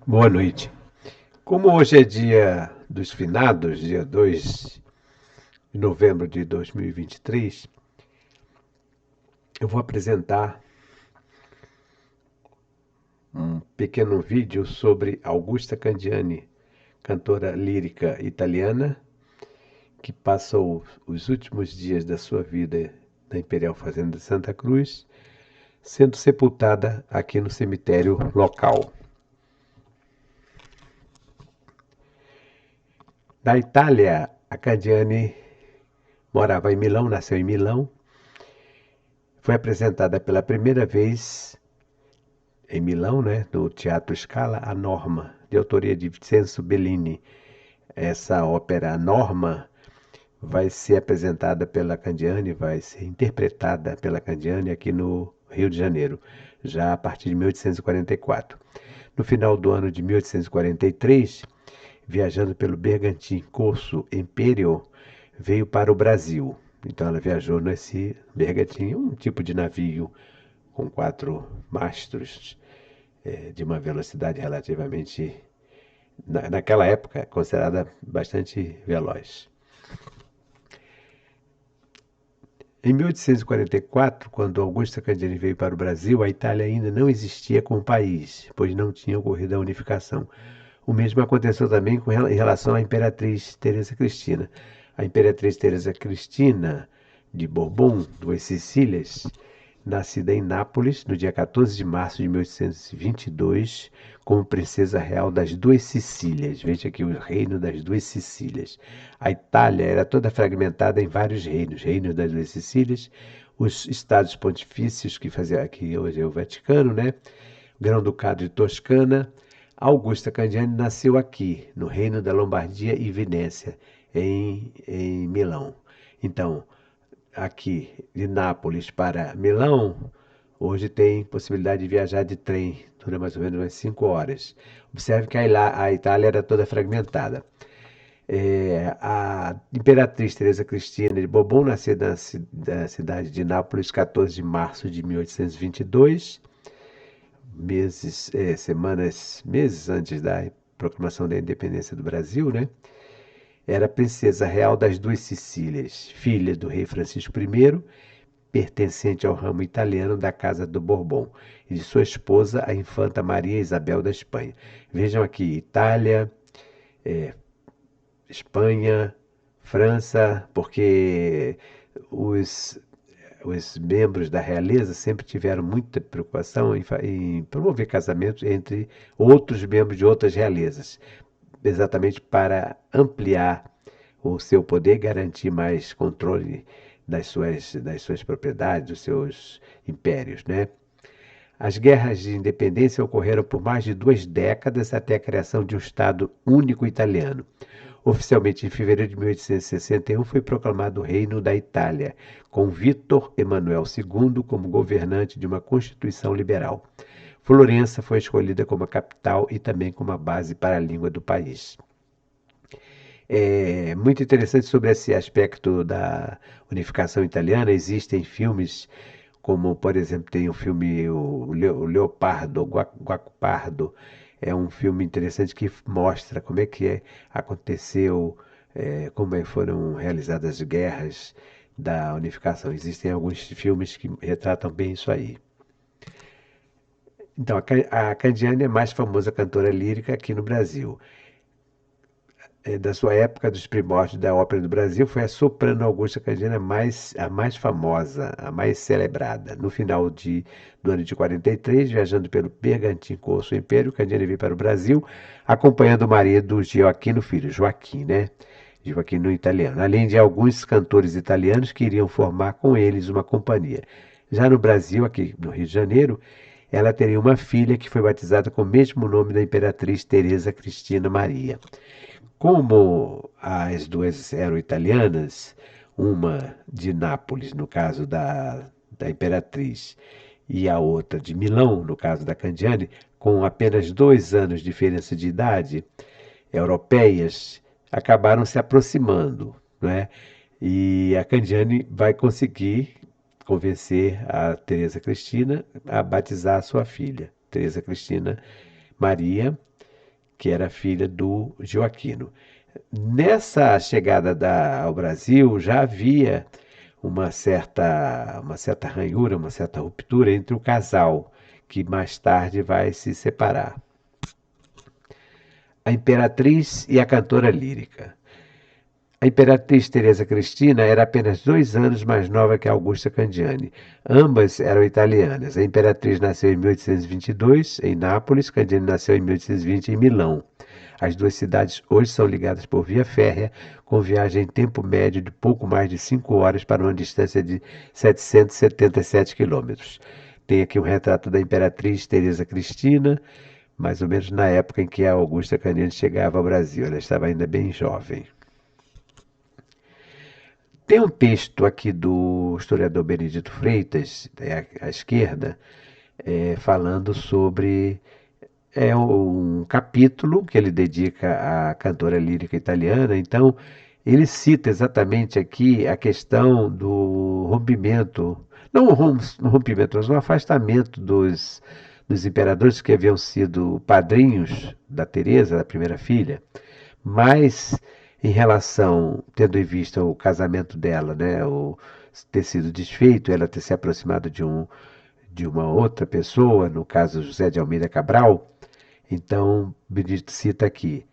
Boa noite. Como hoje é dia dos finados, dia 2 de novembro de 2023, eu vou apresentar um pequeno vídeo sobre Augusta Candiani, cantora lírica italiana, que passou os últimos dias da sua vida na Imperial Fazenda de Santa Cruz, sendo sepultada aqui no cemitério local. Da Itália, a Candiani morava em Milão, nasceu em Milão. Foi apresentada pela primeira vez em Milão, né, no Teatro Scala, a Norma, de autoria de Vincenzo Bellini. Essa ópera, a Norma, vai ser apresentada pela Candiani, vai ser interpretada pela Candiani aqui no Rio de Janeiro, já a partir de 1844. No final do ano de 1843, viajando pelo Bergantin Corso Imperial, veio para o Brasil. Então ela viajou nesse Bergantin, um tipo de navio com 4 mastros, de uma velocidade relativamente, naquela época, considerada bastante veloz. Em 1844, quando Augusta Candiani veio para o Brasil, a Itália ainda não existia como país, pois não tinha ocorrido a unificação. O mesmo aconteceu também em relação à Imperatriz Teresa Cristina. A Imperatriz Teresa Cristina de Bourbon, Duas Sicílias, nascida em Nápoles no dia 14 de março de 1822, como princesa real das Duas Sicílias. Veja aqui o reino das Duas Sicílias. A Itália era toda fragmentada em vários reinos: reino das Duas Sicílias, os estados pontifícios que fazia aqui hoje é o Vaticano, né? Grão-Ducado de Toscana. Augusta Candiani nasceu aqui, no reino da Lombardia e Venécia, em Milão. Então, aqui de Nápoles para Milão, hoje tem possibilidade de viajar de trem, dura mais ou menos umas 5 horas. Observe que a Itália era toda fragmentada. A Imperatriz Teresa Cristina de Bourbon nasceu na cidade de Nápoles, 14 de março de 1822, meses antes da proclamação da independência do Brasil, né? Era princesa real das Duas Sicílias, filha do rei Francisco I, pertencente ao ramo italiano da Casa do Bourbon, e de sua esposa, a infanta Maria Isabel da Espanha. Vejam aqui: Itália, eh, Espanha, França, porque os, os membros da realeza sempre tiveram muita preocupação em promover casamentos entre outros membros de outras realezas, exatamente para ampliar o seu poder, garantir mais controle das suas propriedades, dos seus impérios, né? As guerras de independência ocorreram por mais de 2 décadas até a criação de um Estado único italiano. Oficialmente, em fevereiro de 1861, foi proclamado o Reino da Itália, com Vítor Emanuel II como governante de uma constituição liberal. Florença foi escolhida como a capital e também como a base para a língua do país. É muito interessante sobre esse aspecto da unificação italiana. Existem filmes como, por exemplo, tem o filme o Leopardo, Guacopardo. É um filme interessante que mostra como é que aconteceu, como foram realizadas as guerras da unificação. Existem alguns filmes que retratam bem isso aí. Então, a Candiani é a mais famosa cantora lírica aqui no Brasil. Da sua época, dos primórdios da ópera do Brasil, foi a soprano Augusta Candiani a mais famosa, a mais celebrada. No final do ano de 43, viajando pelo Bergantim Corso Império, Candiani veio para o Brasil, acompanhando o marido Gioacchino Filho, Joaquim, né? Joaquim no italiano, além de alguns cantores italianos que iriam formar com eles uma companhia. Já no Brasil, aqui no Rio de Janeiro, ela teria uma filha que foi batizada com o mesmo nome da imperatriz Teresa Cristina Maria. Como as duas eram italianas, uma de Nápoles, no caso da Imperatriz, e a outra de Milão, no caso da Candiani, com apenas 2 anos de diferença de idade, europeias, acabaram se aproximando, né? E a Candiani vai conseguir convencer a Teresa Cristina a batizar a sua filha, Teresa Cristina Maria, que era filha do Joaquino. Nessa chegada ao Brasil já havia uma certa ranhura, uma certa ruptura entre o casal, que mais tarde vai se separar. A imperatriz e a cantora lírica. A imperatriz Teresa Cristina era apenas 2 anos mais nova que Augusta Candiani. Ambas eram italianas. A imperatriz nasceu em 1822, em Nápoles. Candiani nasceu em 1820, em Milão. As duas cidades hoje são ligadas por via férrea, com viagem em tempo médio de pouco mais de 5 horas para uma distância de 777 quilômetros. Tem aqui um retrato da imperatriz Teresa Cristina, mais ou menos na época em que a Augusta Candiani chegava ao Brasil. Ela estava ainda bem jovem. Tem um texto aqui do historiador Benedito Freitas, à esquerda, falando sobre um capítulo que ele dedica à cantora lírica italiana. Então, ele cita exatamente aqui a questão do rompimento, não um rompimento, mas um afastamento dos imperadores que haviam sido padrinhos da Teresa, da primeira filha, mas em relação, tendo em vista o casamento dela, né, o ter sido desfeito, ela ter se aproximado de uma outra pessoa, no caso José de Almeida Cabral, então Benedito cita aqui: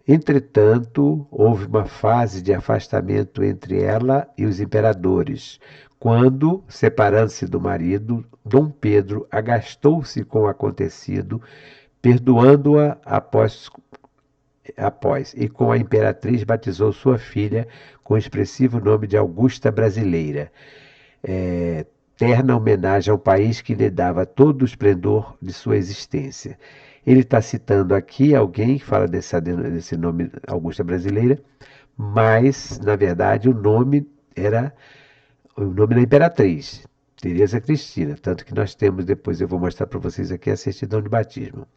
entretanto, houve uma fase de afastamento entre ela e os imperadores, quando, separando-se do marido, Dom Pedro agastou-se com o acontecido, perdoando-a após, e com a imperatriz batizou sua filha com o expressivo nome de Augusta Brasileira, terna homenagem ao país que lhe dava todo o esplendor de sua existência. Ele está citando aqui alguém que fala desse nome Augusta Brasileira, mas, na verdade, o nome era o nome da imperatriz, Teresa Cristina, tanto que nós temos, depois eu vou mostrar para vocês aqui a certidão de batismo.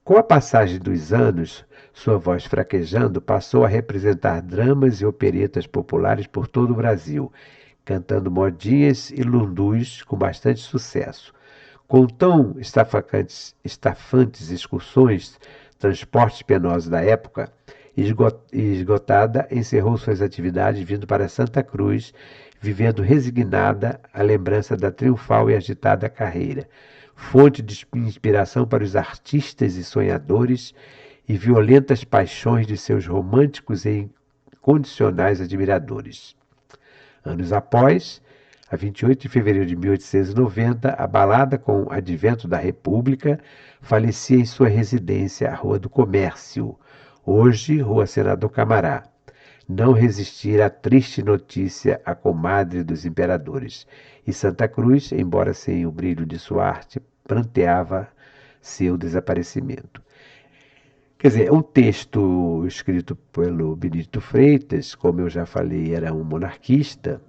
Com a passagem dos anos, sua voz fraquejando passou a representar dramas e operetas populares por todo o Brasil, cantando modinhas e lundus com bastante sucesso. Com tão estafantes excursões, transportes penosos da época, esgotada, encerrou suas atividades vindo para Santa Cruz, vivendo resignada a lembrança da triunfal e agitada carreira, fonte de inspiração para os artistas e sonhadores e violentas paixões de seus românticos e incondicionais admiradores. Anos após, a 28 de fevereiro de 1890, abalada com o advento da República, falecia em sua residência, a Rua do Comércio, hoje Rua Senador Camará. Não resistir à triste notícia a comadre dos imperadores, e Santa Cruz, embora sem o brilho de sua arte, pranteava seu desaparecimento. Quer dizer, um texto escrito pelo Benedito Freitas, como eu já falei, era um monarquista.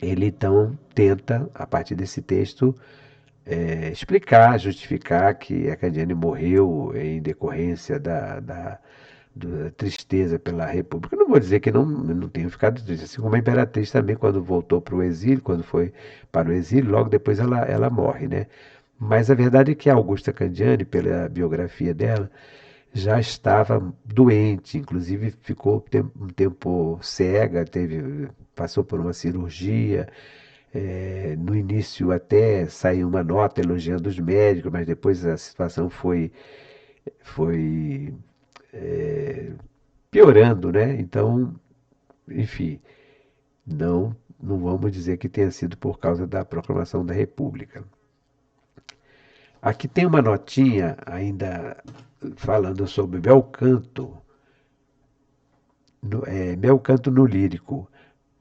Ele então tenta, a partir desse texto, explicar, justificar que a Candiani morreu em decorrência da tristeza pela República. Eu não vou dizer que não tenha ficado triste, assim como a imperatriz também, quando voltou para o exílio, quando foi para o exílio, logo depois ela morre, né? Mas a verdade é que a Augusta Candiani, pela biografia dela, já estava doente, inclusive ficou um tempo cega, passou por uma cirurgia. No início até saiu uma nota elogiando os médicos, mas depois a situação foi piorando, né? Então, enfim, não vamos dizer que tenha sido por causa da proclamação da República. Aqui tem uma notinha ainda falando sobre bel canto no lírico.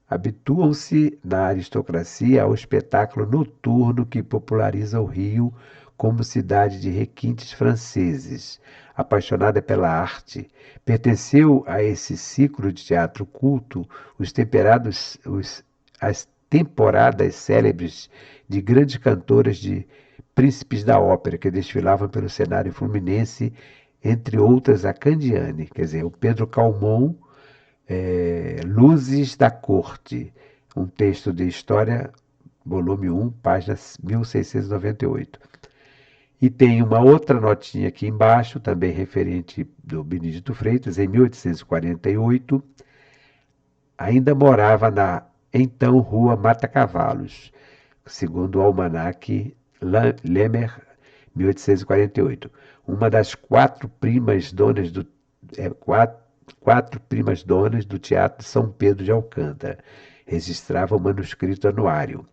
Habituam-se na aristocracia ao espetáculo noturno que populariza o Rio como cidade de requintes franceses. Apaixonada pela arte, pertenceu a esse ciclo de teatro culto as temporadas célebres de grandes cantoras de príncipes da ópera que desfilavam pelo cenário fluminense, entre outras a Candiani, quer dizer, o Pedro Calmon, Luzes da Corte, um texto de História, volume 1, página 1698. E tem uma outra notinha aqui embaixo, também referente do Benedito Freitas, em 1848, ainda morava na então Rua Mata Cavalos, segundo o almanaque Lemmer, 1848. Uma das quatro primas donas do Teatro São Pedro de Alcântara. Registrava o manuscrito anuário.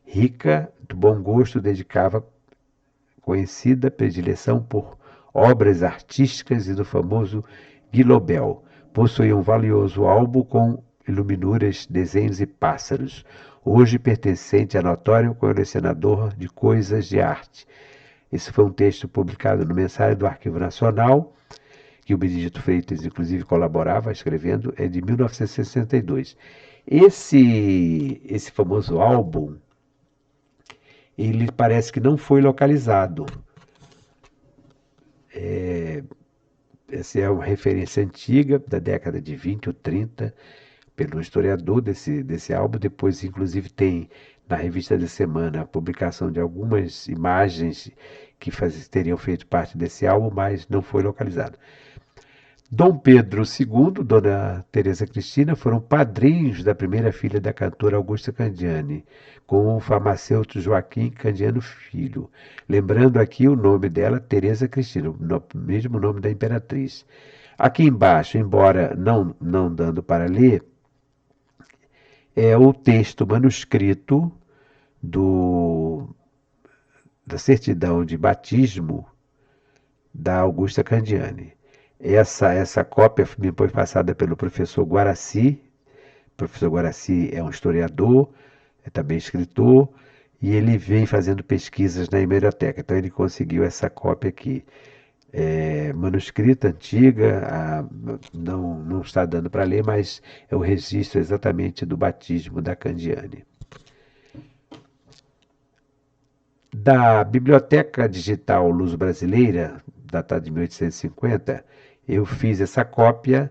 Rica, do bom gosto, dedicava conhecida predileção por obras artísticas e do famoso Guilobel. Possuía um valioso álbum com iluminuras, desenhos e pássaros, hoje pertencente a notório colecionador de coisas de arte. Esse foi um texto publicado no Mensário do Arquivo Nacional, que o Benedito Freitas, inclusive, colaborava escrevendo, é de 1962. Esse famoso álbum, ele parece que não foi localizado. Essa é uma referência antiga, da década de 20 ou 30, pelo historiador desse álbum. Depois, inclusive, tem na revista da semana a publicação de algumas imagens que teriam feito parte desse álbum, mas não foi localizado. Dom Pedro II, Dona Teresa Cristina foram padrinhos da primeira filha da cantora Augusta Candiani, com o farmacêutico Joaquim Candiano Filho. Lembrando aqui o nome dela, Teresa Cristina, o mesmo nome da imperatriz. Aqui embaixo, embora não dando para ler, é o texto manuscrito da certidão de batismo da Augusta Candiani. Essa cópia me foi passada pelo professor Guaraci. O professor Guaraci é um historiador, é também escritor, e ele vem fazendo pesquisas na hemeroteca. Então ele conseguiu essa cópia aqui. Manuscrita, antiga, não está dando para ler, mas é o registro exatamente do batismo da Candiani. Da Biblioteca Digital Luso-Brasileira, datada de 1850, eu fiz essa cópia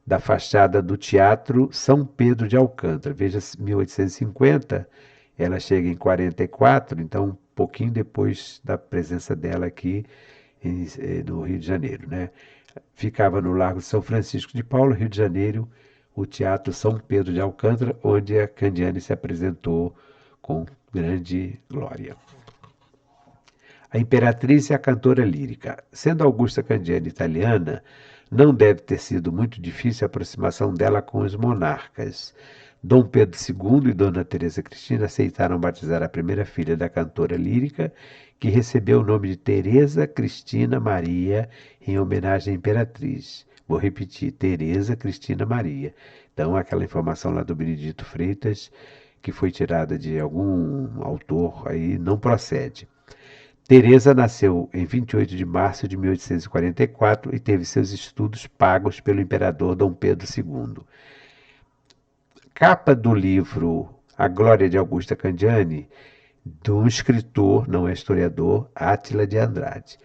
da fachada do Teatro São Pedro de Alcântara. Veja, 1850, ela chega em 44, então um pouquinho depois da presença dela aqui no Rio de Janeiro, né? Ficava no Largo de São Francisco de Paula, Rio de Janeiro, o Teatro São Pedro de Alcântara, onde a Candiani se apresentou com grande glória. A imperatriz e a cantora lírica. Sendo Augusta Candiani italiana, não deve ter sido muito difícil a aproximação dela com os monarcas. Dom Pedro II e Dona Teresa Cristina aceitaram batizar a primeira filha da cantora lírica, que recebeu o nome de Teresa Cristina Maria, em homenagem à imperatriz. Vou repetir, Teresa Cristina Maria. Então, aquela informação lá do Benedito Freitas, que foi tirada de algum autor, aí não procede. Teresa nasceu em 28 de março de 1844 e teve seus estudos pagos pelo imperador Dom Pedro II. Capa do livro A Glória de Augusta Candiani, de um escritor, não é historiador, Átila de Andrade.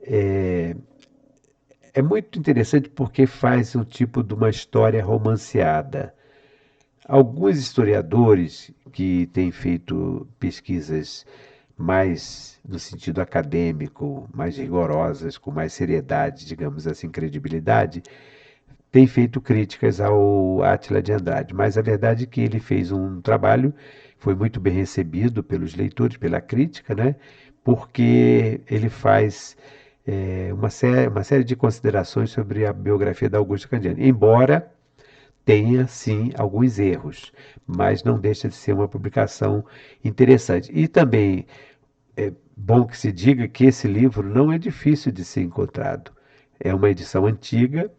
É muito interessante porque faz um tipo de uma história romanceada. Alguns historiadores que têm feito pesquisas mais no sentido acadêmico, mais rigorosas, com mais seriedade, digamos assim, credibilidade, têm feito críticas ao Átila de Andrade. Mas a verdade é que ele fez um trabalho, foi muito bem recebido pelos leitores, pela crítica, né? Porque ele faz uma série de considerações sobre a biografia da Augusta Candiani. Embora tenha, sim, alguns erros, mas não deixa de ser uma publicação interessante. E também é bom que se diga que esse livro não é difícil de ser encontrado. É uma edição antiga,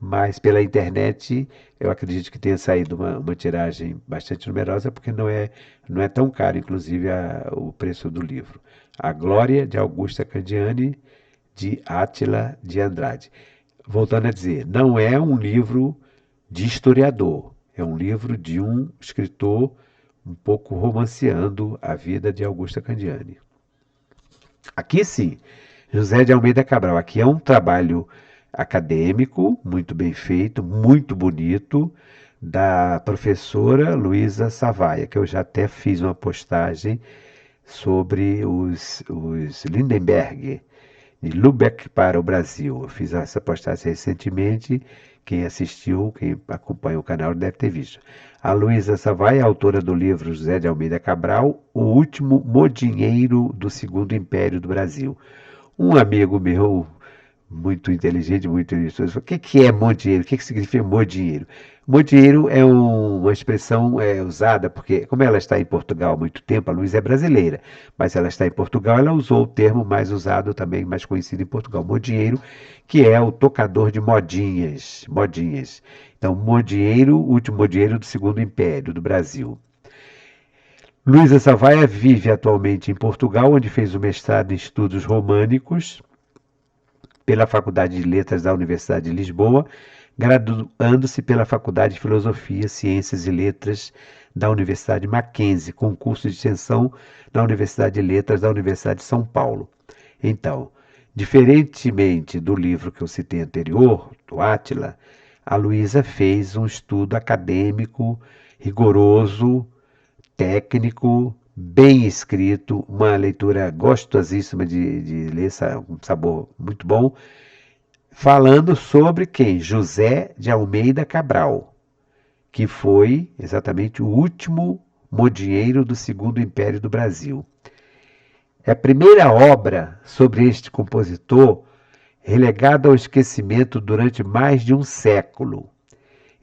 mas pela internet eu acredito que tenha saído uma tiragem bastante numerosa, porque não é tão caro, inclusive, o preço do livro. A Glória de Augusta Candiani, de Átila de Andrade. Voltando a dizer, não é um livro de historiador, é um livro de um escritor um pouco romanceando a vida de Augusta Candiani. Aqui sim, José de Almeida Cabral. Aqui é um trabalho acadêmico, muito bem feito, muito bonito, da professora Luísa Savaia, que eu já até fiz uma postagem sobre os Lindenberg, de Lübeck para o Brasil. Eu fiz essa postagem recentemente. Quem assistiu, quem acompanha o canal deve ter visto. A Luísa Savai é autora do livro José de Almeida Cabral, O Último Modinheiro do Segundo Império do Brasil. Um amigo meu, muito inteligente, muito isso. O que que é modinheiro? O que que significa modinheiro? Modinheiro é uma expressão usada porque, como ela está em Portugal há muito tempo, a Luísa é brasileira, mas ela está em Portugal, ela usou o termo mais usado também, mais conhecido em Portugal, modinheiro, que é o tocador de modinhas, modinhas. Então, modinheiro, último modinheiro do Segundo Império do Brasil. Luísa Savaia vive atualmente em Portugal, onde fez o mestrado em estudos românicos pela Faculdade de Letras da Universidade de Lisboa, graduando-se pela Faculdade de Filosofia, Ciências e Letras da Universidade Mackenzie, com curso de extensão na Universidade de Letras da Universidade de São Paulo. Então, diferentemente do livro que eu citei anterior, do Átila, a Luísa fez um estudo acadêmico, rigoroso, técnico, bem escrito, uma leitura gostosíssima de ler, um sabor muito bom, falando sobre quem? José de Almeida Cabral, que foi exatamente o último modinheiro do Segundo Império do Brasil. É a primeira obra sobre este compositor relegada ao esquecimento durante mais de um século.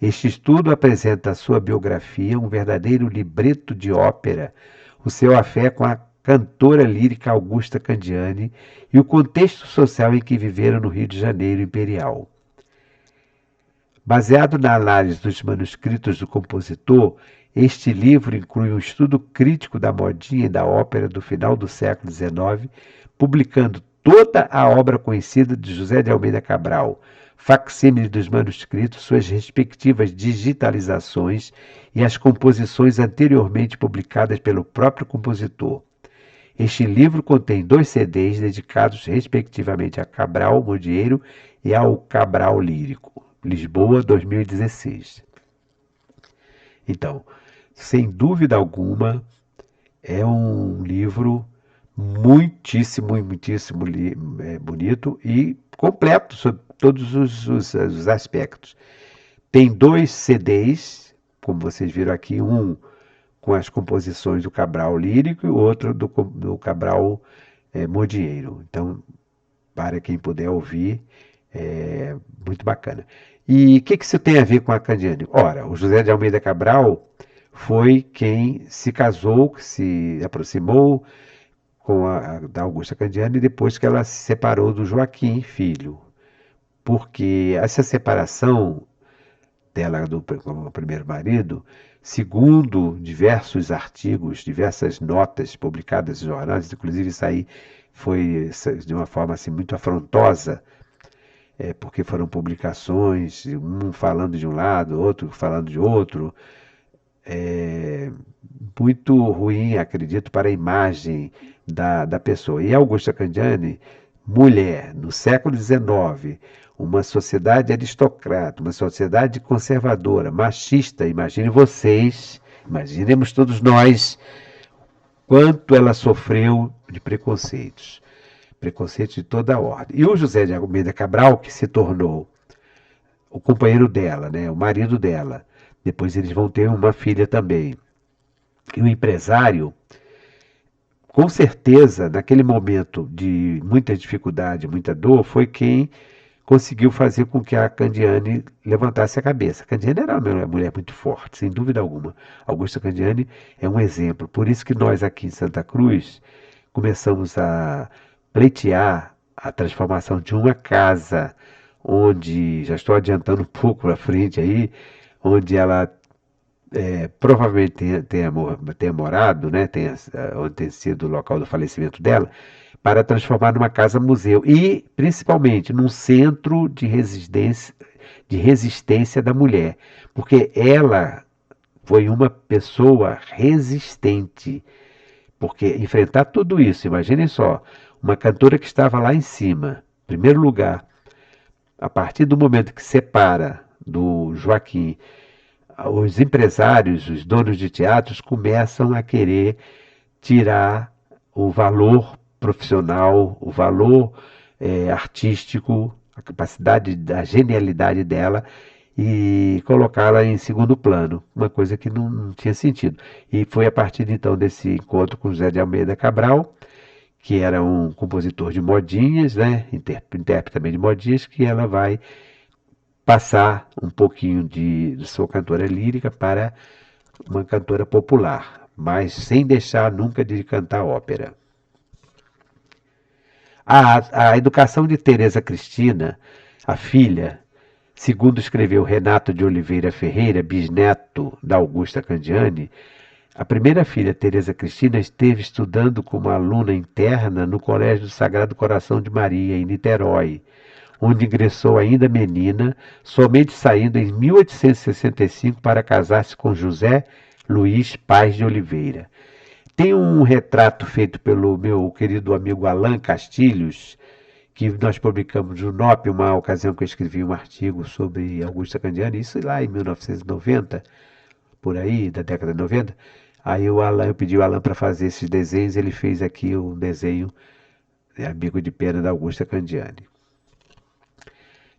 Este estudo apresenta a sua biografia, um verdadeiro libreto de ópera, o seu afé com a cantora lírica Augusta Candiani e o contexto social em que viveram no Rio de Janeiro imperial. Baseado na análise dos manuscritos do compositor, este livro inclui um estudo crítico da modinha e da ópera do final do século XIX, publicando toda a obra conhecida de José de Almeida Cabral, facsímile dos manuscritos, suas respectivas digitalizações e as composições anteriormente publicadas pelo próprio compositor. Este livro contém 2 CDs dedicados respectivamente a Cabral Modieiro e ao Cabral Lírico. Lisboa, 2016. Então, sem dúvida alguma, é um livro muitíssimo bonito e completo sobre todos os aspectos. Tem 2 CDs, como vocês viram aqui, um com as composições do Cabral Lírico e o outro do Cabral Modieiro. Então, para quem puder ouvir, é muito bacana. E o que isso tem a ver com a Candiani? Ora, o José de Almeida Cabral foi quem se casou, se aproximou da Augusta Candiani depois que ela se separou do Joaquim, filho. Porque essa separação dela com o primeiro marido, segundo diversos artigos, diversas notas publicadas em jornais, inclusive isso aí foi de uma forma assim, muito afrontosa, porque foram publicações, um falando de um lado, outro falando de outro, muito ruim, acredito, para a imagem da pessoa. E Augusta Candiani, mulher, no século XIX, uma sociedade aristocrata, uma sociedade conservadora, machista, imagine vocês, imaginemos todos nós, quanto ela sofreu de preconceitos. Preconceitos de toda a ordem. E o José de Almeida Cabral, que se tornou o companheiro dela, né, o marido dela. Depois eles vão ter uma filha também. E o empresário, com certeza, naquele momento de muita dificuldade, muita dor, foi quem conseguiu fazer com que a Candiani levantasse a cabeça. A Candiani era uma mulher muito forte, sem dúvida alguma. Augusta Candiani é um exemplo. Por isso que nós aqui em Santa Cruz começamos a pleitear a transformação de uma casa onde, já estou adiantando um pouco para frente aí, onde ela provavelmente tenha morado, né, onde tenha sido o local do falecimento dela, para transformar numa casa-museu e, principalmente, num centro de resistência da mulher, porque ela foi uma pessoa resistente, porque enfrentar tudo isso, imaginem só, uma cantora que estava lá em cima, em primeiro lugar, a partir do momento que separa do Joaquim, os empresários, os donos de teatros começam a querer tirar o valor profissional, o valor artístico, a capacidade, a genialidade dela e colocá-la em segundo plano, uma coisa que não tinha sentido. E foi a partir então desse encontro com José de Almeida Cabral, que era um compositor de modinhas, né, intérprete também de modinhas, que ela vai passar um pouquinho de sua cantora lírica para uma cantora popular, mas sem deixar nunca de cantar ópera. A educação de Teresa Cristina, a filha, segundo escreveu Renato de Oliveira Ferreira, bisneto da Augusta Candiani, a primeira filha, Teresa Cristina, esteve estudando como aluna interna no Colégio do Sagrado Coração de Maria, em Niterói, onde ingressou ainda menina, somente saindo em 1865 para casar-se com José Luiz Paz de Oliveira. Tem um retrato feito pelo meu querido amigo Alan Castilhos, que nós publicamos no NOP, uma ocasião que eu escrevi um artigo sobre Augusta Candiani, isso lá em 1990, por aí, da década de 90. Aí eu pedi o Alan para fazer esses desenhos, ele fez aqui um desenho, Amigo de Pena da Augusta Candiani.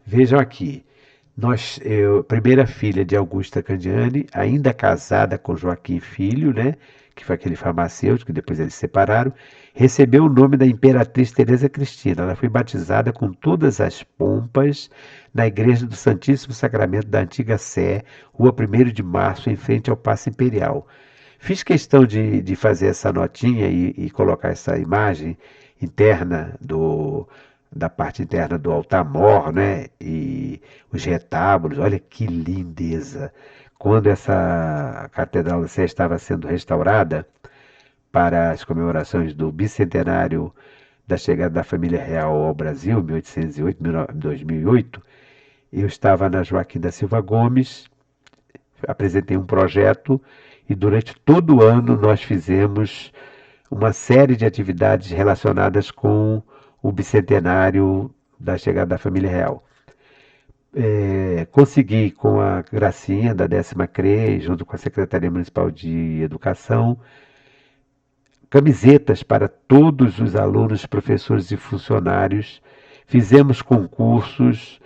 Vejam aqui, primeira filha de Augusta Candiani, ainda casada com Joaquim Filho, né, que foi aquele farmacêutico, que depois eles se separaram, recebeu o nome da Imperatriz Teresa Cristina. Ela foi batizada com todas as pompas na Igreja do Santíssimo Sacramento da Antiga Sé, Rua 1º de Março, em frente ao Paço Imperial. Fiz questão de fazer essa notinha e colocar essa imagem interna da parte interna do altar-mor, né? E os retábulos, olha que lindeza. Quando essa Catedral da Sé estava sendo restaurada para as comemorações do bicentenário da chegada da família real ao Brasil, 1808, 2008, eu estava na Joaquim da Silva Gomes, apresentei um projeto e durante todo o ano nós fizemos uma série de atividades relacionadas com o bicentenário da chegada da família real. Consegui, com a gracinha da 10ª CRE, junto com a Secretaria Municipal de Educação, camisetas para todos os alunos, professores e funcionários. Fizemos concursos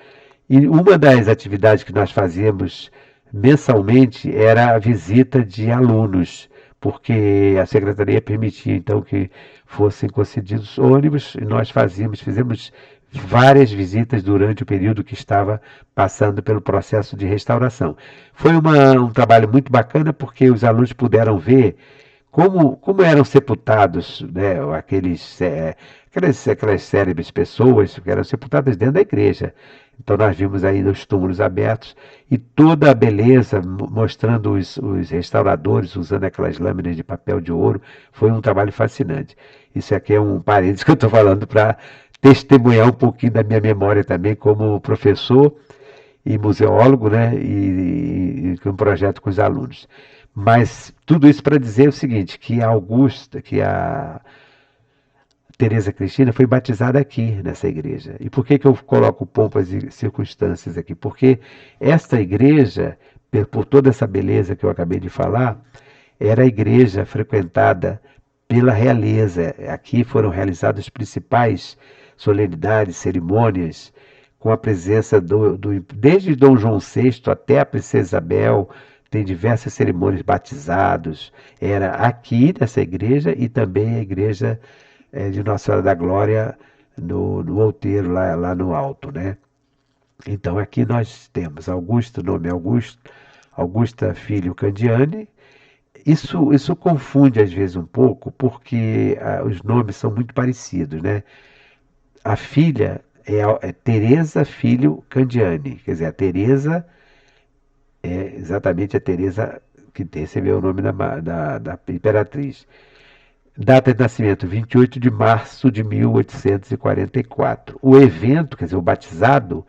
e uma das atividades que nós fazíamos mensalmente era a visita de alunos, porque a secretaria permitia então que fossem concedidos ônibus e nós fizemos várias visitas durante o período que estava passando pelo processo de restauração. Foi um trabalho muito bacana porque os alunos puderam ver como eram sepultados, né, aquelas célebres pessoas que eram sepultadas dentro da igreja. Então nós vimos ainda os túmulos abertos e toda a beleza, mostrando os restauradores usando aquelas lâminas de papel de ouro. Foi um trabalho fascinante. Isso aqui é um parênteses que eu estou falando para testemunhar um pouquinho da minha memória também como professor e museólogo, né, e um projeto com os alunos. Mas tudo isso para dizer o seguinte, que a Teresa Cristina foi batizada aqui nessa igreja. E por que eu coloco pompas e circunstâncias aqui? Porque esta igreja, por toda essa beleza que eu acabei de falar, era a igreja frequentada pela realeza. Aqui foram realizadas as principais solenidades, cerimônias, com a presença desde Dom João VI até a Princesa Isabel, tem diversas cerimônias, batizados. Era aqui nessa igreja e também a igreja de Nossa Senhora da Glória no outeiro, lá no alto, né? Então aqui nós temos Augusto, nome Augusto, Augusta Filho Candiani. Isso confunde às vezes um pouco, porque os nomes são muito parecidos, né? A filha é Teresa Filho Candiani, quer dizer, a Teresa é exatamente a Teresa que recebeu o nome da imperatriz. Data de nascimento, 28 de março de 1844. O evento, quer dizer, o batizado,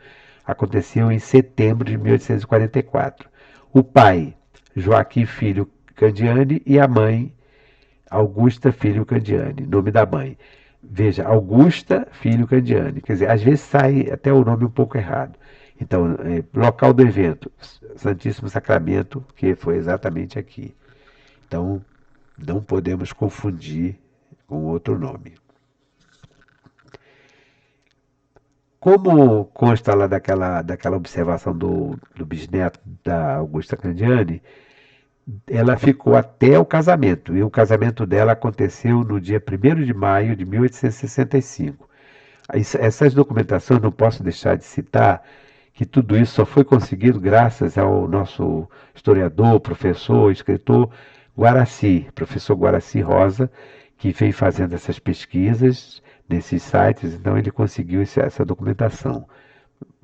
aconteceu em setembro de 1844. O pai, Joaquim Filho Candiani, e a mãe, Augusta Filho Candiani, nome da mãe. Veja, Augusta Filho Candiani. Quer dizer, às vezes sai até o nome um pouco errado. Então, local do evento, Santíssimo Sacramento, que foi exatamente aqui. Então, não podemos confundir com outro nome. Como consta lá daquela observação do bisneto da Augusta Candiani, ela ficou até o casamento, e o casamento dela aconteceu no dia 1º de maio de 1865. Essas documentações não posso deixar de citar que tudo isso só foi conseguido graças ao nosso historiador, professor, escritor Guaraci, professor Guaraci Rosa, que vem fazendo essas pesquisas nesses sites, então ele conseguiu essa documentação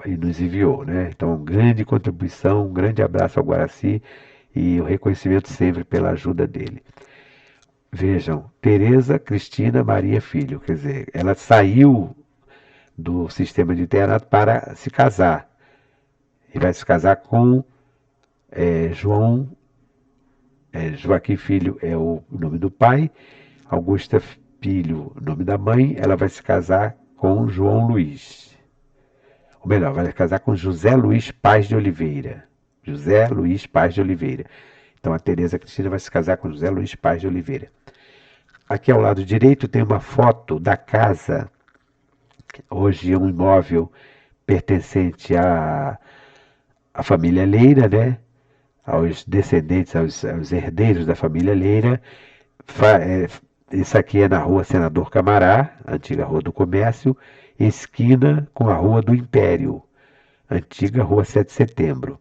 e nos enviou, né? Então, grande contribuição, um grande abraço ao Guaraci e o reconhecimento sempre pela ajuda dele. Vejam, Tereza Cristina Maria Filho, quer dizer, ela saiu do sistema de internato para se casar. E vai se casar com Joaquim Filho é o nome do pai, Augusta Filho, o nome da mãe. Ela vai se casar com João Luiz. Ou melhor, vai se casar com José Luiz Paz de Oliveira. José Luiz Paz de Oliveira. Então a Tereza Cristina vai se casar com José Luiz Paz de Oliveira. Aqui ao lado direito tem uma foto da casa, hoje é um imóvel pertencente à família Leira, né? Aos descendentes, aos herdeiros da família Leira. Isso aqui é na rua Senador Camará, antiga Rua do Comércio, esquina com a Rua do Império, antiga Rua 7 de Setembro.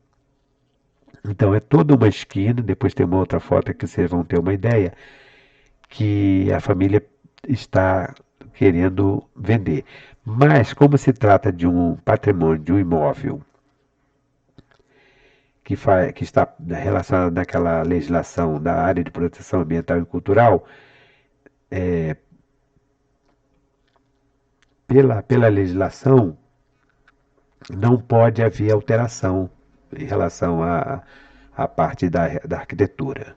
Então é toda uma esquina, depois tem uma outra foto que vocês vão ter uma ideia, que a família está querendo vender. Mas como se trata de um patrimônio, de um imóvel que está relacionado naquela legislação da área de proteção ambiental e cultural, pela legislação não pode haver alteração em relação à parte da arquitetura.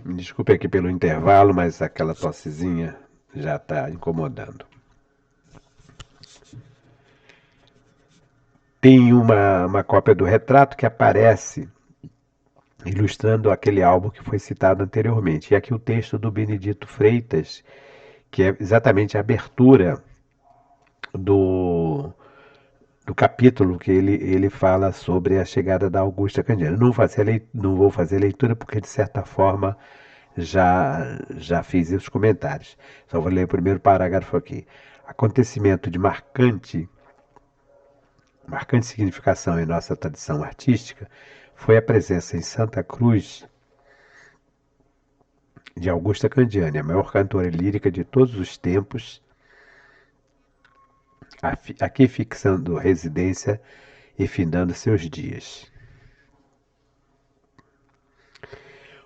Me desculpe aqui pelo intervalo, mas aquela tossezinha já está incomodando. Tem uma cópia do retrato que aparece ilustrando aquele álbum que foi citado anteriormente. E aqui o texto do Benedito Freitas, que é exatamente a abertura do capítulo que ele fala sobre a chegada da Augusta Candiani. Não vou fazer leitura porque, de certa forma, já fiz os comentários. Só vou ler o primeiro parágrafo aqui. Acontecimento de marcante significação em nossa tradição artística foi a presença em Santa Cruz de Augusta Candiani, a maior cantora lírica de todos os tempos, aqui fixando residência e findando seus dias.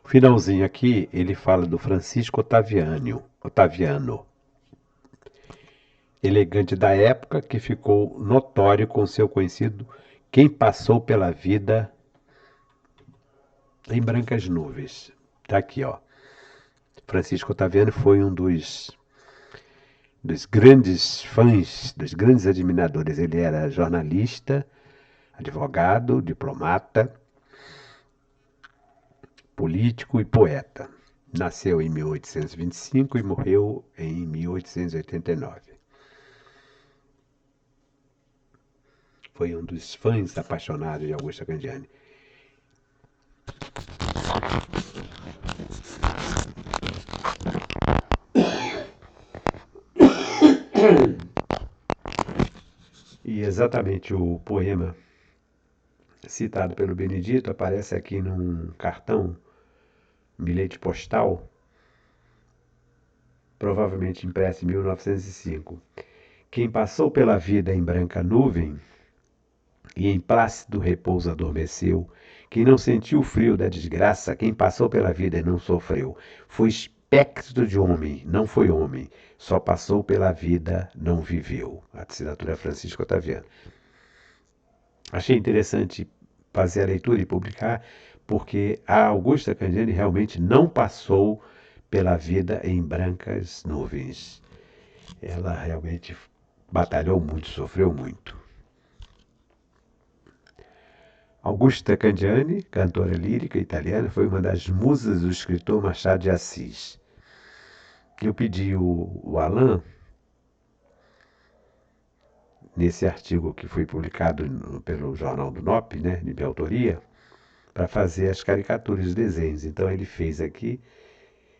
O finalzinho aqui, ele fala do Francisco Otaviano, elegante da época, que ficou notório com seu conhecido Quem Passou pela Vida em Brancas Nuvens. Tá aqui, ó. Francisco Otaviano foi um dos grandes fãs, dos grandes admiradores. Ele era jornalista, advogado, diplomata, político e poeta. Nasceu em 1825 e morreu em 1889. Foi um dos fãs apaixonados de Augusta Candiani. E exatamente o poema citado pelo Benedito aparece aqui num cartão, um bilhete postal, provavelmente impresso em 1905. Quem passou pela vida em branca nuvem e em plácido repouso adormeceu, quem não sentiu o frio da desgraça, quem passou pela vida e não sofreu, foi espectro de homem, não foi homem, só passou pela vida, não viveu. A assinatura é Francisco Otaviano. Achei interessante fazer a leitura e publicar, porque a Augusta Candiani realmente não passou pela vida em brancas nuvens. Ela realmente batalhou muito, sofreu muito. Augusta Candiani, cantora lírica italiana, foi uma das musas do escritor Machado de Assis. Eu pedi o Alain, nesse artigo que foi publicado pelo Jornal do NOP, né, de minha autoria, para fazer as caricaturas, os desenhos. Então ele fez aqui,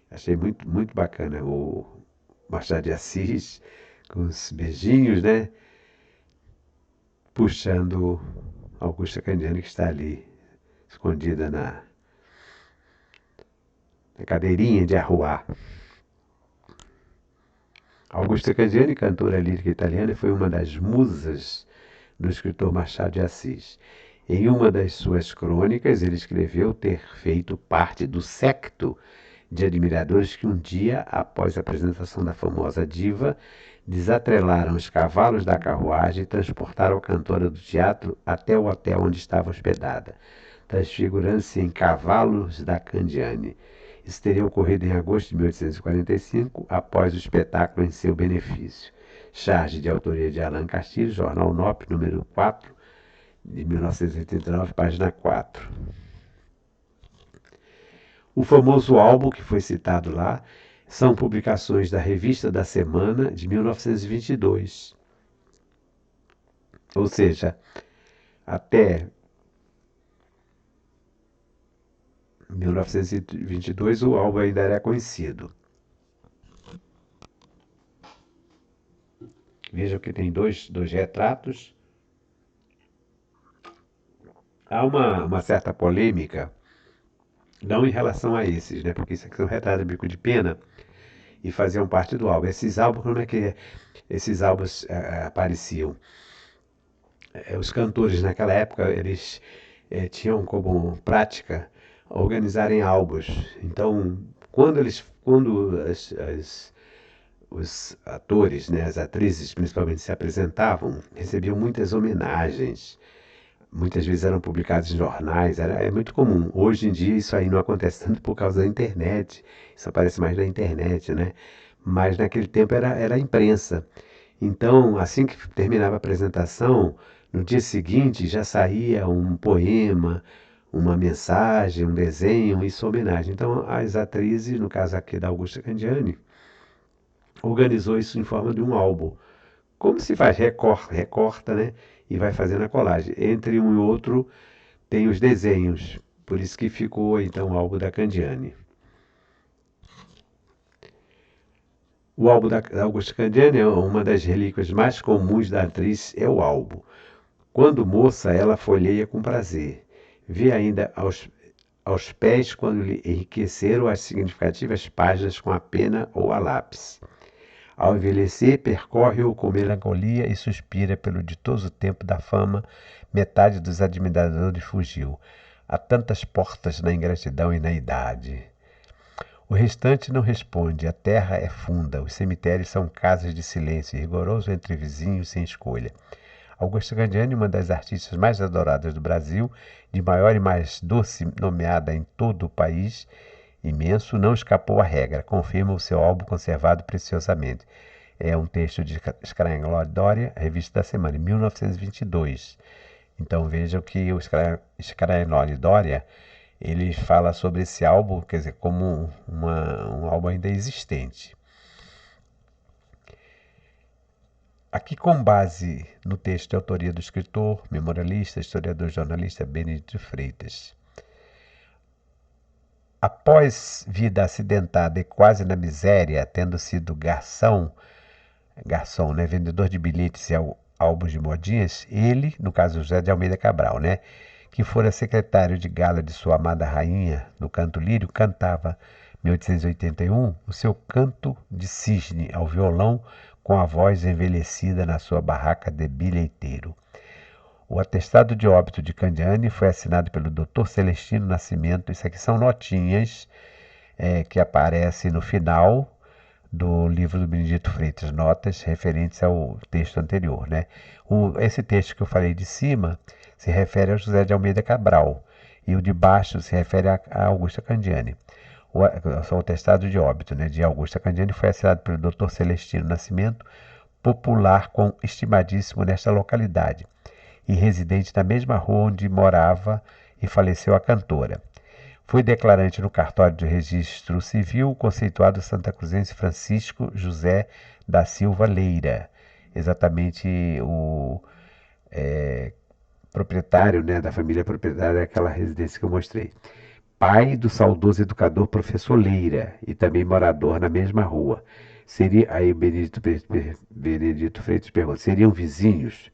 achei muito, muito bacana o Machado de Assis, com os beijinhos, né, puxando Augusta Candiani, que está ali, escondida na cadeirinha de arruar. Augusta Candiani, cantora lírica italiana, foi uma das musas do escritor Machado de Assis. Em uma das suas crônicas, ele escreveu ter feito parte do séquito de admiradores que um dia, após a apresentação da famosa diva, desatrelaram os cavalos da carruagem e transportaram a cantora do teatro até o hotel onde estava hospedada, transfigurando-se em cavalos da Candiani. Isso teria ocorrido em agosto de 1845, após o espetáculo em seu benefício. Charge de autoria de Alain Castilho, Jornal NOP, número 4, de 1989, página 4. O famoso álbum que foi citado lá são publicações da Revista da Semana de 1922. Ou seja, até 1922 o álbum ainda era conhecido. Vejam que tem dois retratos. Há uma certa polêmica, não em relação a esses, né? Porque isso aqui são retratos de bico de pena e faziam parte do álbum. Esses álbuns, como é que esses álbuns apareciam? Os cantores naquela época, eles tinham como prática organizarem álbuns. Então, quando os atores, né, as atrizes principalmente, se apresentavam, recebiam muitas homenagens. Muitas vezes eram publicados em jornais, é muito comum. Hoje em dia isso aí não acontece tanto por causa da internet, isso aparece mais na internet, né? Mas naquele tempo era a imprensa. Então, assim que terminava a apresentação, no dia seguinte já saía um poema, uma mensagem, um desenho, isso homenagem. Então, as atrizes, no caso aqui da Augusta Candiani, organizou isso em forma de um álbum. Como se faz? Recorta, né? E vai fazendo a colagem. Entre um e outro tem os desenhos. Por isso que ficou, então, o álbum da Candiani. O álbum da Augusta Candiani é uma das relíquias mais comuns da atriz, é o álbum. Quando moça, ela folheia com prazer. Vê ainda aos pés quando lhe enriqueceram as significativas páginas com a pena ou a lápis. Ao envelhecer, percorre-o com melancolia e suspira pelo ditoso tempo da fama, metade dos admiradores fugiu. Há tantas portas na ingratidão e na idade. O restante não responde, a terra é funda, os cemitérios são casas de silêncio, rigoroso entre vizinhos sem escolha. Augusta Candiani, uma das artistas mais adoradas do Brasil, de maior e mais doce nomeada em todo o país, imenso, não escapou à regra, confirma o seu álbum conservado preciosamente. É um texto de Scriabin Doria, Revista da Semana, 1922. Então vejam que o Scriabin Doria, ele fala sobre esse álbum, quer dizer, como um álbum ainda existente. Aqui, com base no texto de autoria do escritor, memorialista, historiador e jornalista Benedito Freitas. Após vida acidentada e quase na miséria, tendo sido garçom, né, vendedor de bilhetes e álbuns de modinhas, ele, no caso José de Almeida Cabral, né, que fora secretário de gala de sua amada rainha no canto lírio, cantava, em 1881, o seu canto de cisne ao violão com a voz envelhecida na sua barraca de bilheteiro. O atestado de óbito de Candiani foi assinado pelo Dr. Celestino Nascimento. Isso aqui são notinhas que aparecem no final do livro do Benedito Freitas, notas referentes ao texto anterior, né? Esse texto que eu falei de cima se refere a José de Almeida Cabral e o de baixo se refere a Augusta Candiani. O atestado de óbito, né, de Augusta Candiani foi assinado pelo Dr. Celestino Nascimento, popular com estimadíssimo nesta localidade, e residente na mesma rua onde morava e faleceu a cantora. Foi declarante no cartório de registro civil o conceituado santacruzense Francisco José da Silva Leira, exatamente o proprietário, né, da família proprietária daquela residência que eu mostrei. Pai do saudoso educador professor Leira e também morador na mesma rua. Aí o Benedito Freitas pergunta, seriam vizinhos?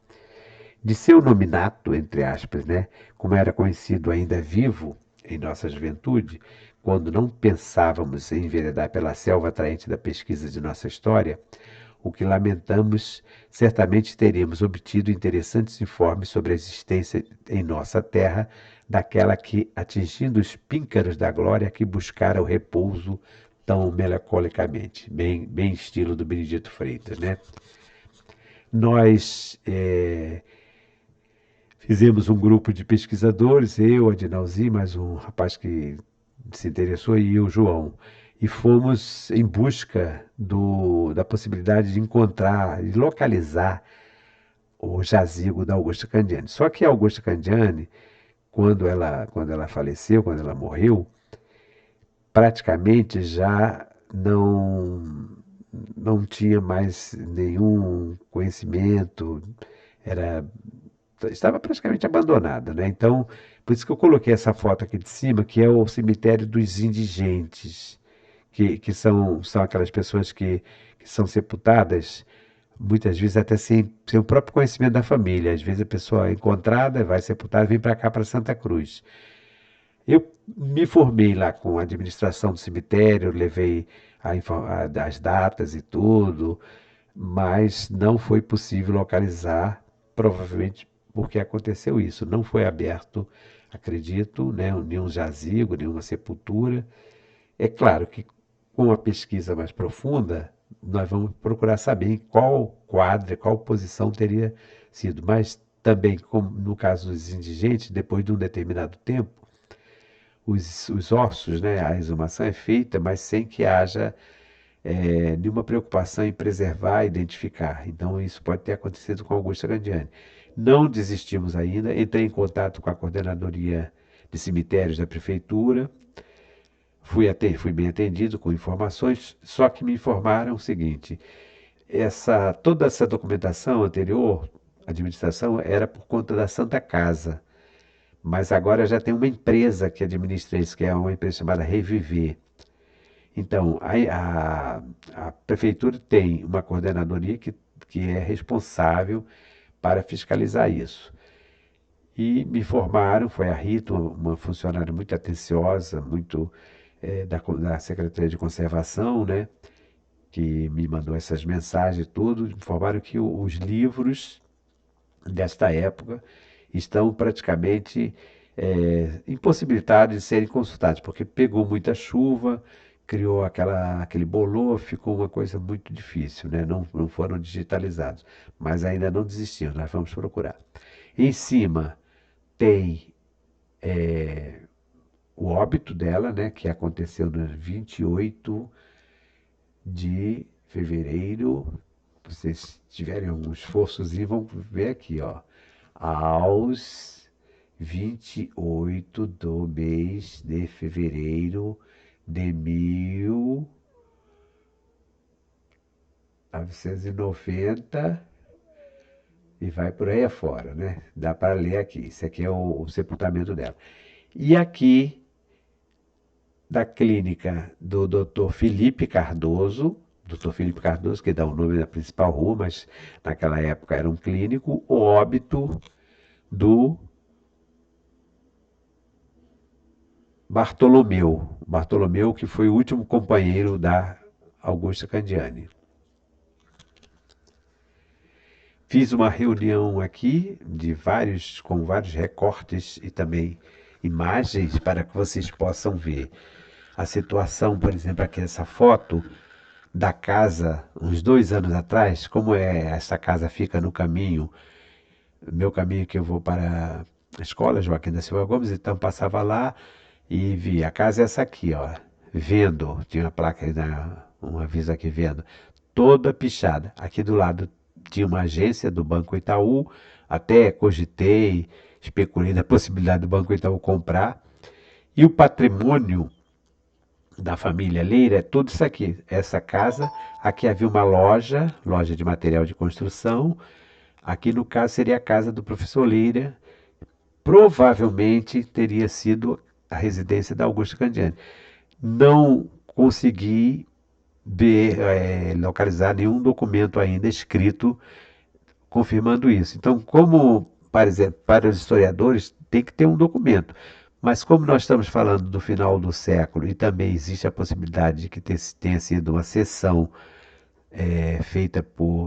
De seu nominato, entre aspas, né, como era conhecido ainda vivo em nossa juventude, quando não pensávamos em enveredar pela selva atraente da pesquisa de nossa história, o que lamentamos, certamente teríamos obtido interessantes informes sobre a existência em nossa terra daquela que, atingindo os píncaros da glória, que buscara o repouso tão melancolicamente, bem estilo do Benedito Freitas, né? Nós fizemos um grupo de pesquisadores, eu, Adinalzinho, mais um rapaz que se interessou e o João. E fomos em busca da possibilidade de encontrar e localizar o jazigo da Augusta Candiani. Só que a Augusta Candiani, quando ela faleceu, quando ela morreu, praticamente já não tinha mais nenhum conhecimento, era estava praticamente abandonada, né? Então, por isso que eu coloquei essa foto aqui de cima, que é o cemitério dos indigentes, que são aquelas pessoas que são sepultadas, muitas vezes até sem o próprio conhecimento da família. Às vezes a pessoa é encontrada, vai sepultada, vem para cá, para Santa Cruz. Eu me formei lá com a administração do cemitério, levei as datas e tudo, mas não foi possível localizar, provavelmente porque aconteceu isso. Não foi aberto, acredito, né, nenhum jazigo, nenhuma sepultura. É claro que com a pesquisa mais profunda, nós vamos procurar saber em qual quadra, qual posição teria sido. Mas também, como no caso dos indigentes, depois de um determinado tempo, os ossos, né, a exumação é feita, mas sem que haja nenhuma preocupação em preservar e identificar. Então, isso pode ter acontecido com Augusta Candiani. Não desistimos ainda, entrei em contato com a coordenadoria de cemitérios da prefeitura, fui bem atendido com informações, só que me informaram o seguinte, toda essa documentação anterior, a administração, era por conta da Santa Casa, mas agora já tem uma empresa que administra isso, que é uma empresa chamada Reviver. Então, a prefeitura tem uma coordenadoria que é responsável para fiscalizar isso. E me informaram, foi a Rita, uma funcionária muito atenciosa, muito da Secretaria de Conservação, né, que me mandou essas mensagens e tudo, informaram que os livros desta época estão praticamente impossibilitados de serem consultados, porque pegou muita chuva, criou aquele bolor, ficou uma coisa muito difícil, né? Não foram digitalizados, mas ainda não desistimos, nós vamos procurar. Em cima tem o óbito dela, né, que aconteceu no 28 de fevereiro. Vocês tiverem um esforçozinho, vão ver aqui, ó. Aos 28 do mês de fevereiro de 1990 e vai por aí afora, né? Dá para ler aqui. Isso aqui é o sepultamento dela. E aqui, da clínica do Dr. Felipe Cardoso, que dá o nome da principal rua, mas naquela época era um clínico, o óbito do Bartolomeu, que foi o último companheiro da Augusta Candiani. Fiz uma reunião aqui com vários recortes e também imagens para que vocês possam ver a situação, por exemplo, aqui essa foto da casa, uns 2 anos atrás, como essa casa fica no caminho, meu caminho que eu vou para escola Joaquim da Silva Gomes, então passava lá e via, a casa é essa aqui, ó, vendo, tinha uma placa aí, um aviso aqui vendo, toda pichada. Aqui do lado tinha uma agência do Banco Itaú, até cogitei, especulei na possibilidade do Banco Itaú comprar, e o patrimônio da família Leira é tudo isso aqui, essa casa, aqui havia uma loja, loja de material de construção, aqui no caso seria a casa do professor Leira, provavelmente teria sido a residência da Augusta Candiani. Não consegui ver, localizar nenhum documento ainda escrito confirmando isso. Então, como, por exemplo, para os historiadores, tem que ter um documento. Mas como nós estamos falando do final do século e também existe a possibilidade de que tenha sido uma sessão feita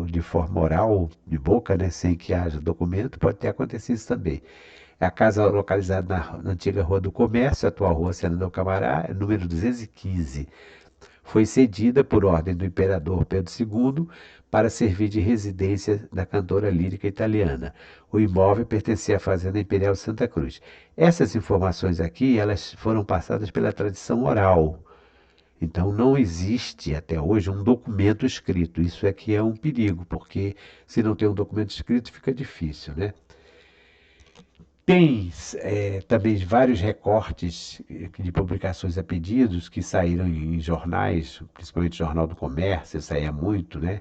de forma oral, de boca, né, sem que haja documento, pode ter acontecido isso também. É a casa localizada na antiga Rua do Comércio, atual Rua Senador Camará, número 215. Foi cedida por ordem do imperador Pedro II para servir de residência da cantora lírica italiana. O imóvel pertencia à Fazenda Imperial Santa Cruz. Essas informações aqui, elas foram passadas pela tradição oral. Então não existe até hoje um documento escrito. Isso é que é um perigo, porque se não tem um documento escrito fica difícil, né? Tem também vários recortes de publicações a pedidos que saíram em jornais, principalmente Jornal do Comércio, saía muito, né?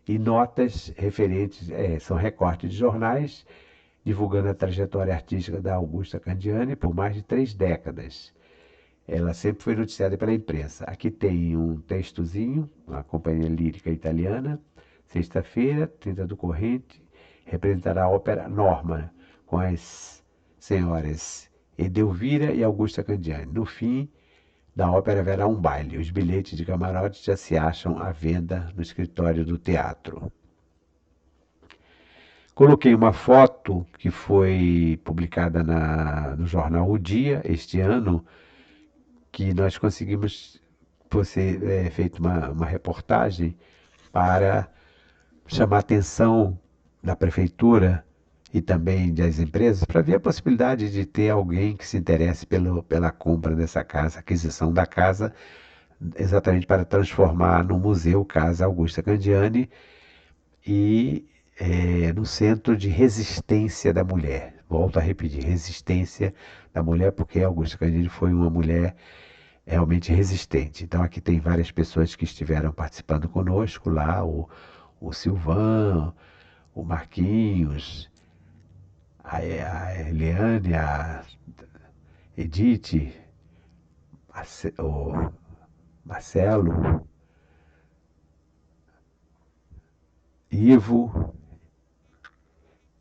E notas referentes, são recortes de jornais divulgando a trajetória artística da Augusta Candiani por mais de 3 décadas. Ela sempre foi noticiada pela imprensa. Aqui tem um textozinho, uma companhia lírica italiana, sexta-feira, 30 do corrente, representará a ópera Norma, com as senhoras Edelvira e Augusta Candiani. No fim da ópera haverá um baile. Os bilhetes de camarote já se acham à venda no escritório do teatro. Coloquei uma foto que foi publicada no jornal O Dia, este ano, que nós conseguimos feito uma reportagem para chamar a atenção da prefeitura e também das empresas para ver a possibilidade de ter alguém que se interesse pela compra dessa casa, aquisição da casa, exatamente para transformar no museu Casa Augusta Candiani e no centro de resistência da mulher. Volto a repetir, resistência da mulher, porque Augusta Candiani foi uma mulher realmente resistente. Então aqui tem várias pessoas que estiveram participando conosco lá, o Silvan, o Marquinhos, a Eliane, a Edith, o Marcelo, Ivo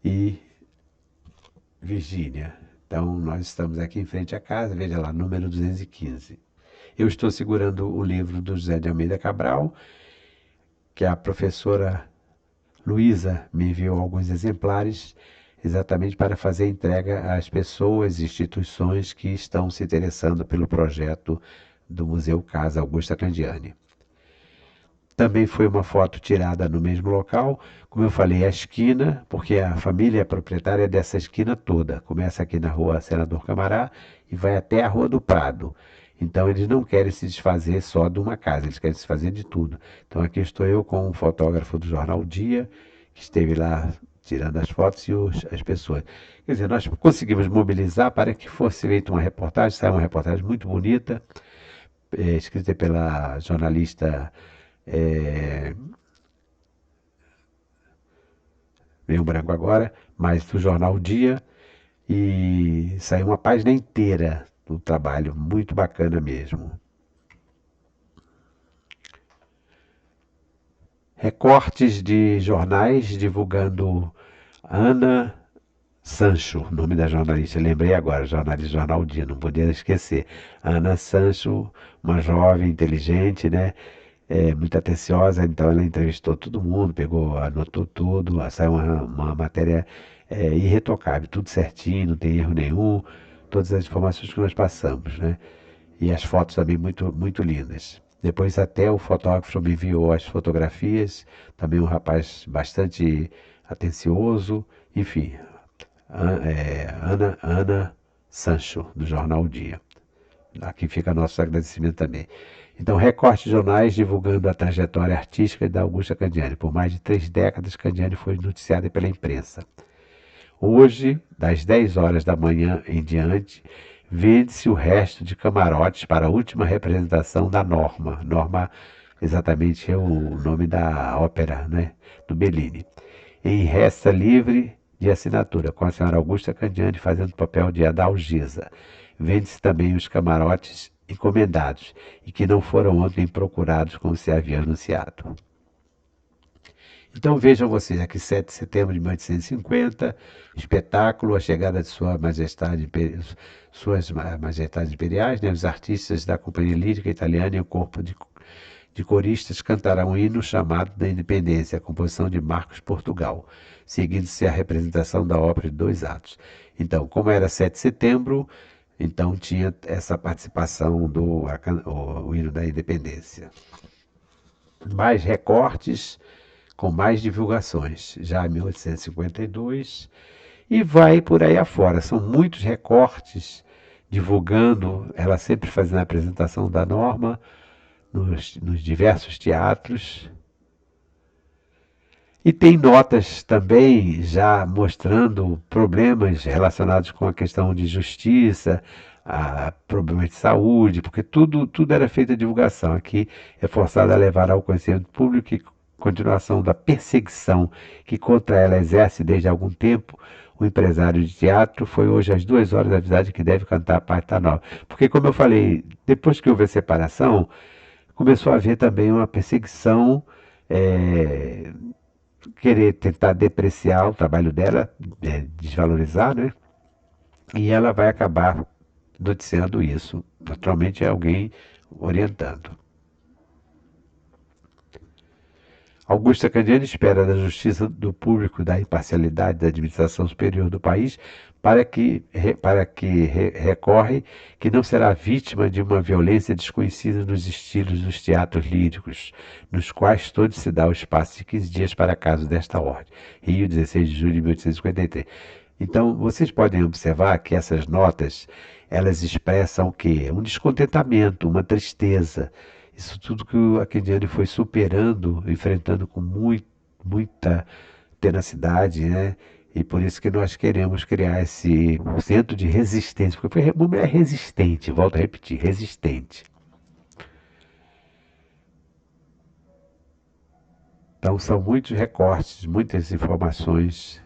e Virgínia. Então nós estamos aqui em frente à casa, veja lá, número 215. Eu estou segurando o livro do José de Almeida Cabral, que a professora Luísa me enviou alguns exemplares exatamente para fazer entrega às pessoas e instituições que estão se interessando pelo projeto do Museu Casa Augusta Candiani. Também foi uma foto tirada no mesmo local, como eu falei, a esquina, porque a família é proprietária dessa esquina toda. Começa aqui na Rua Senador Camará e vai até a Rua do Prado. Então eles não querem se desfazer só de uma casa, eles querem se fazer de tudo. Então aqui estou eu com um fotógrafo do jornal Dia, que esteve lá tirando as fotos e as pessoas. Quer dizer, nós conseguimos mobilizar para que fosse feita uma reportagem, saiu uma reportagem muito bonita, escrita pela jornalista veio um branco agora, mas do jornal Dia, e saiu uma página inteira do trabalho, muito bacana mesmo. Recortes de jornais divulgando Ana Sancho, nome da jornalista, lembrei agora, jornalista do Jornal Dia, não podia esquecer. Ana Sancho, uma jovem inteligente, né? Muito atenciosa, então ela entrevistou todo mundo, anotou tudo, saiu uma matéria irretocável, tudo certinho, não tem erro nenhum, todas as informações que nós passamos, né? E as fotos também muito, muito lindas. Depois até o fotógrafo me enviou as fotografias, também um rapaz bastante atencioso, enfim, Ana Sancho, do jornal O Dia. Aqui fica nosso agradecimento também. Então, recorte de jornais divulgando a trajetória artística da Augusta Candiani. Por mais de 3 décadas, Candiani foi noticiada pela imprensa. Hoje, das 10 horas da manhã em diante, vende-se o resto de camarotes para a última representação da Norma. Norma, exatamente, é o nome da ópera, né, do Bellini. Em resta livre de assinatura, com a senhora Augusta Candiani fazendo o papel de Adalgisa. Vende-se também os camarotes encomendados e que não foram ontem procurados como se havia anunciado. Então vejam vocês, aqui 7 de setembro de 1850, espetáculo, a chegada de suas majestades imperiais, né, os artistas da Companhia Lírica Italiana e o corpo de coristas cantarão um hino chamado da Independência, a composição de Marcos Portugal, seguindo-se a representação da ópera de 2 atos. Então, como era 7 de setembro, então tinha essa participação o hino da Independência. Mais recortes com mais divulgações, já em 1852, e vai por aí afora. São muitos recortes divulgando, ela sempre fazendo a apresentação da Norma nos diversos teatros. E tem notas também já mostrando problemas relacionados com a questão de justiça, problemas de saúde, porque tudo era feito a divulgação. Aqui é forçada a levar ao conhecimento público e continuação da perseguição que contra ela exerce desde algum tempo o empresário de teatro, foi hoje às 2 horas avisado de que deve cantar a parte da nova. Porque, como eu falei, depois que houve a separação, começou a haver também uma perseguição, é, querer tentar depreciar o trabalho dela, desvalorizar, né? E ela vai acabar noticiando isso. Naturalmente é alguém orientando. Augusta Candiani espera da justiça do público, da imparcialidade da administração superior do país, recorre que não será vítima de uma violência desconhecida nos estilos dos teatros líricos, nos quais todos se dá o espaço de 15 dias para casos desta ordem. Rio, 16 de julho de 1853. Então, vocês podem observar que essas notas, elas expressam o quê? Um descontentamento, uma tristeza. Isso tudo que a Candiani foi superando, enfrentando com muita tenacidade, né? E por isso que nós queremos criar esse centro de resistência, porque foi uma mulher resistente, volto a repetir, resistente. Então são muitos recortes, muitas informações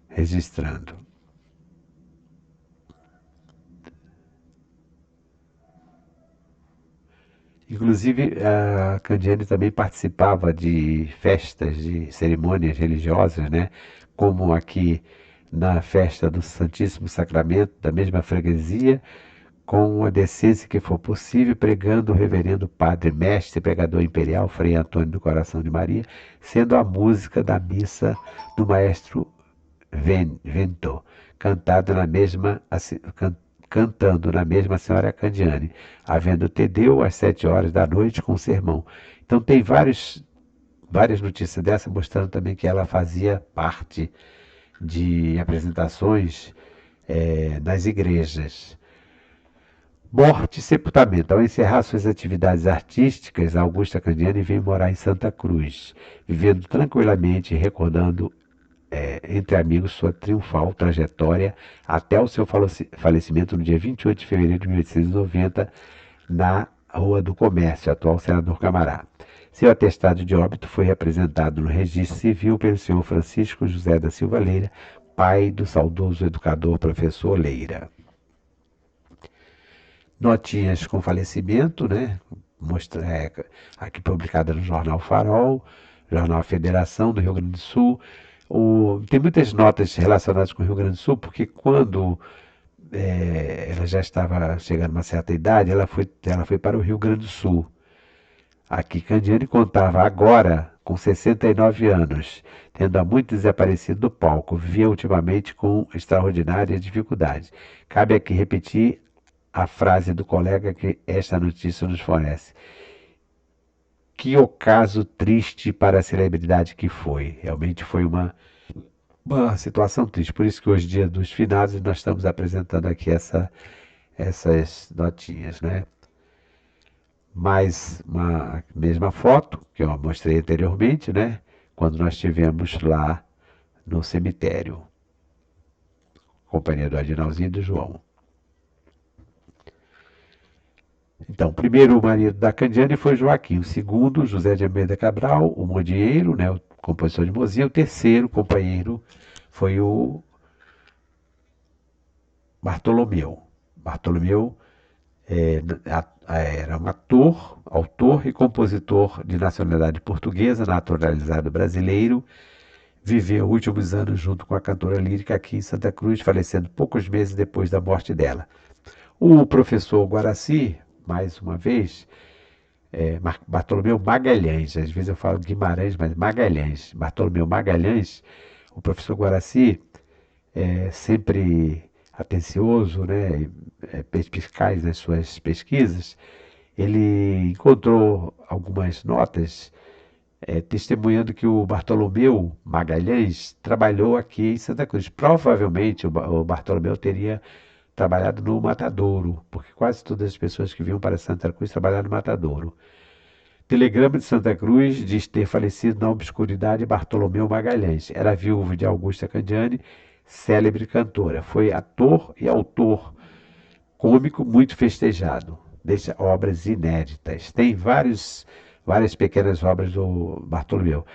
registrando. Inclusive, a Candiani também participava de festas, de cerimônias religiosas, né? Como aqui na festa do Santíssimo Sacramento, da mesma freguesia, com a decência que for possível, pregando o reverendo padre mestre pregador imperial, Frei Antônio do Coração de Maria, sendo a música da missa do maestro Vento, cantada na mesma, cantando na mesma Senhora Candiani, havendo Tedeu às 7 horas da noite com o sermão. Então tem várias notícias dessa mostrando também que ela fazia parte de apresentações nas igrejas. Morte e sepultamento. Ao encerrar suas atividades artísticas, Augusta Candiani veio morar em Santa Cruz, vivendo tranquilamente e recordando entre amigos sua triunfal trajetória até o seu falecimento no dia 28 de fevereiro de 1890, na Rua do Comércio, atual Senador Camará. Seu atestado de óbito foi apresentado no registro civil pelo senhor Francisco José da Silva Leira, pai do saudoso educador professor Leira. Notinhas com falecimento, né? Aqui publicada no Jornal Farol, Jornal Federação do Rio Grande do Sul. Tem muitas notas relacionadas com o Rio Grande do Sul, porque quando ela já estava chegando a uma certa idade, ela foi para o Rio Grande do Sul. Aqui Candiani contava agora com 69 anos, tendo há muito desaparecido do palco, vivia ultimamente com extraordinária dificuldade. Cabe aqui repetir a frase do colega que esta notícia nos fornece. Que ocaso triste para a celebridade que foi. Realmente foi uma uma situação triste. Por isso que hoje, dia dos finados, nós estamos apresentando aqui essas notinhas, né? Mais uma mesma foto que eu mostrei anteriormente, né? Quando nós estivemos lá no cemitério, companhia do Adinalzinho e do João. Então, o primeiro marido da Candiane foi Joaquim, o segundo, José de Almeida Cabral, o modieiro, né, o compositor de Mozinha, o terceiro companheiro foi o Bartolomeu. Bartolomeu era um ator, autor e compositor de nacionalidade portuguesa, naturalizado brasileiro. Viveu os últimos anos junto com a cantora lírica aqui em Santa Cruz, falecendo poucos meses depois da morte dela. O professor Guaraci, mais uma vez, Bartolomeu Magalhães, às vezes eu falo Guimarães, mas Magalhães, Bartolomeu Magalhães, o professor Guaraci, sempre atencioso, né, perspicaz nas suas pesquisas, ele encontrou algumas notas testemunhando que o Bartolomeu Magalhães trabalhou aqui em Santa Cruz. Provavelmente o Bartolomeu teria trabalhado no Matadouro, porque quase todas as pessoas que vinham para Santa Cruz trabalharam no Matadouro. Telegrama de Santa Cruz diz ter falecido na obscuridade Bartolomeu Magalhães. Era viúvo de Augusta Candiani, célebre cantora. Foi ator e autor cômico muito festejado. Deixa obras inéditas. Tem várias pequenas obras do Bartolomeu.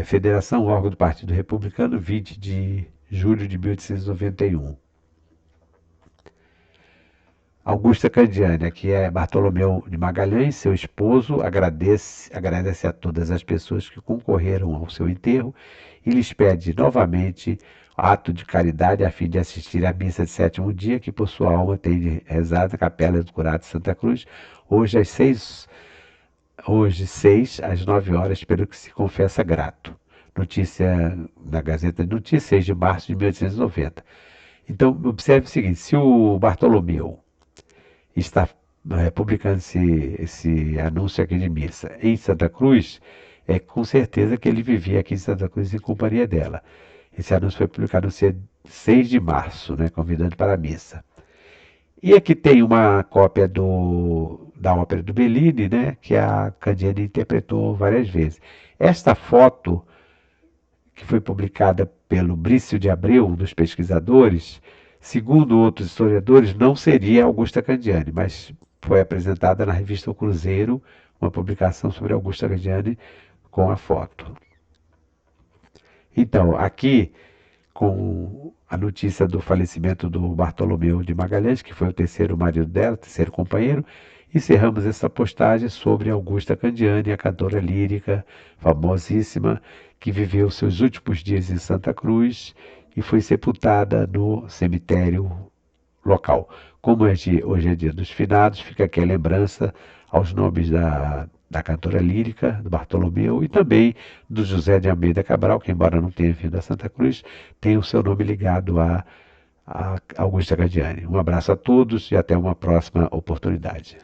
Federação, órgão do Partido Republicano, 20 de julho de 1891. Augusta Candiani, aqui é Bartolomeu de Magalhães, seu esposo, agradece a todas as pessoas que concorreram ao seu enterro e lhes pede novamente ato de caridade a fim de assistir à missa de sétimo dia, que por sua alma tem rezado na Capela do Curado de Santa Cruz, hoje às 6 às 9 horas, pelo que se confessa grato. Notícia na Gazeta de Notícias, 6 de março de 1890. Então, observe o seguinte, se o Bartolomeu está publicando esse anúncio aqui de missa em Santa Cruz, com certeza que ele vivia aqui em Santa Cruz em companhia dela. Esse anúncio foi publicado no dia 6 de março, né, convidando para a missa. E aqui tem uma cópia da ópera do Bellini, né, que a Candiani interpretou várias vezes. Esta foto, que foi publicada pelo Brício de Abreu, um dos pesquisadores, segundo outros historiadores, não seria Augusta Candiani, mas foi apresentada na revista O Cruzeiro, uma publicação sobre Augusta Candiani com a foto. Então, aqui, com a notícia do falecimento do Bartolomeu de Magalhães, que foi o terceiro marido dela, terceiro companheiro, encerramos essa postagem sobre Augusta Candiani, a cantora lírica famosíssima, que viveu seus últimos dias em Santa Cruz e foi sepultada no cemitério local. Como hoje é dia dos finados, fica aqui a lembrança aos nomes da cantora lírica, do Bartolomeu, e também do José de Almeida Cabral, que embora não tenha vindo a Santa Cruz, tem o seu nome ligado a Augusta Candiani. Um abraço a todos e até uma próxima oportunidade.